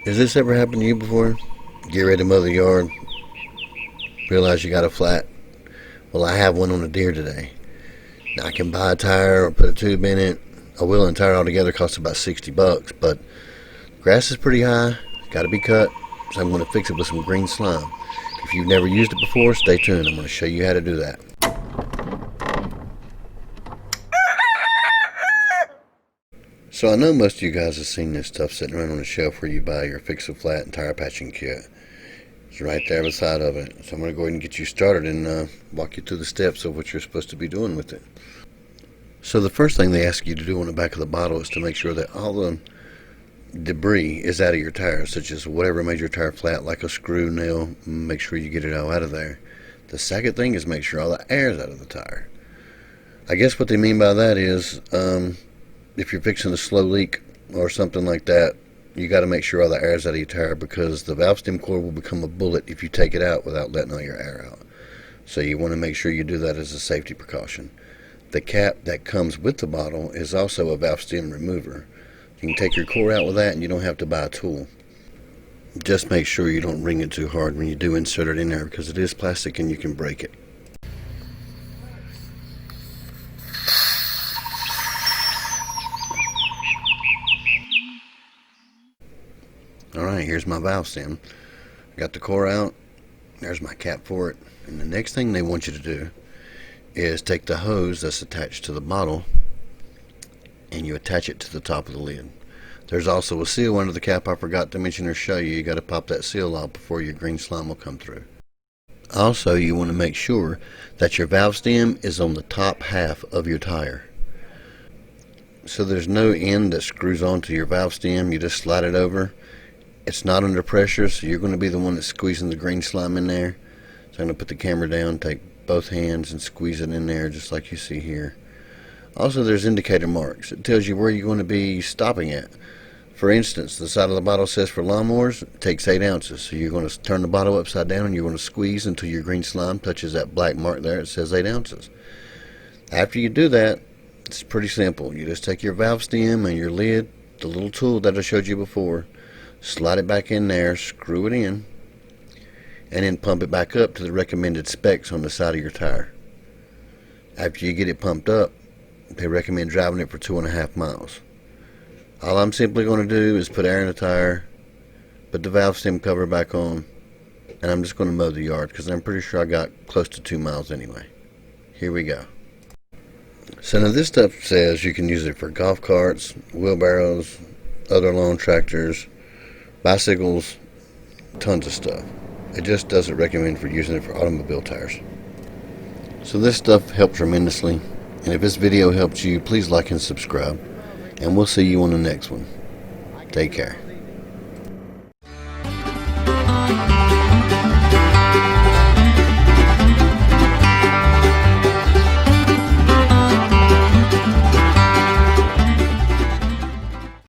Has this ever happened to you before? Get ready to mow the yard, realize you got a flat. Well, I have one on a deer today. Now, I can buy a tire or put a tube in it. A wheel and tire altogether costs about $60, but grass is pretty high, got to be cut, so I'm going to fix it with some green slime. If you've never used it before, stay tuned. I'm going to show you how to do that. So I know most of you guys have seen this stuff sitting around on the shelf where you buy your fix-a-flat and tire patching kit. It's right there beside of it. So I'm going to go ahead and get you started and walk you through the steps of what you're supposed to be doing with it. So the first thing they ask you to do on the back of the bottle is to make sure that all the debris is out of your tire, such as whatever made your tire flat, like a screw, nail. Make sure you get it all out of there. The second thing is make sure all the air is out of the tire. I guess what they mean by that is if you're fixing a slow leak or something like that, you got to make sure all the air is out of your tire, because the valve stem core will become a bullet if you take it out without letting all your air out. So you want to make sure you do that as a safety precaution. The cap that comes with the bottle is also a valve stem remover. You can take your core out with that and you don't have to buy a tool. Just make sure you don't wring it too hard when you do insert it in there, because it is plastic and you can break it. Alright, here's my valve stem. I got the core out. There's my cap for it. And the next thing they want you to do is take the hose that's attached to the bottle and you attach it to the top of the lid. There's also a seal under the cap I forgot to mention or show you. You got to pop that seal off before your green slime will come through. Also, you want to make sure that your valve stem is on the top half of your tire. So there's no end that screws onto your valve stem. You just slide it over. It's not under pressure, so you're going to be the one that's squeezing the green slime in there. So I'm going to put the camera down, take both hands and squeeze it in there just like you see here. Also, there's indicator marks. It tells you where you're going to be stopping at. For instance, the side of the bottle says for lawnmowers, it takes 8 ounces. So you're going to turn the bottle upside down and you're going to squeeze until your green slime touches that black mark there. It says 8 ounces. After you do that, it's pretty simple. You just take your valve stem and your lid, the little tool that I showed you before, slide it back in there, screw it in, and then pump it back up to the recommended specs on the side of your tire. After you get it pumped up, they recommend driving it for 2.5 miles. All I'm simply going to do is put air in the tire, put the valve stem cover back on, and I'm just going to mow the yard because I'm pretty sure I got close to 2 miles anyway. Here we go. So now this stuff says you can use it for golf carts, wheelbarrows, other lawn tractors, bicycles, tons of stuff. It just doesn't recommend for using it for automobile tires. So this stuff helps tremendously. And if this video helped you, please like and subscribe. And we'll see you on the next one. Take care.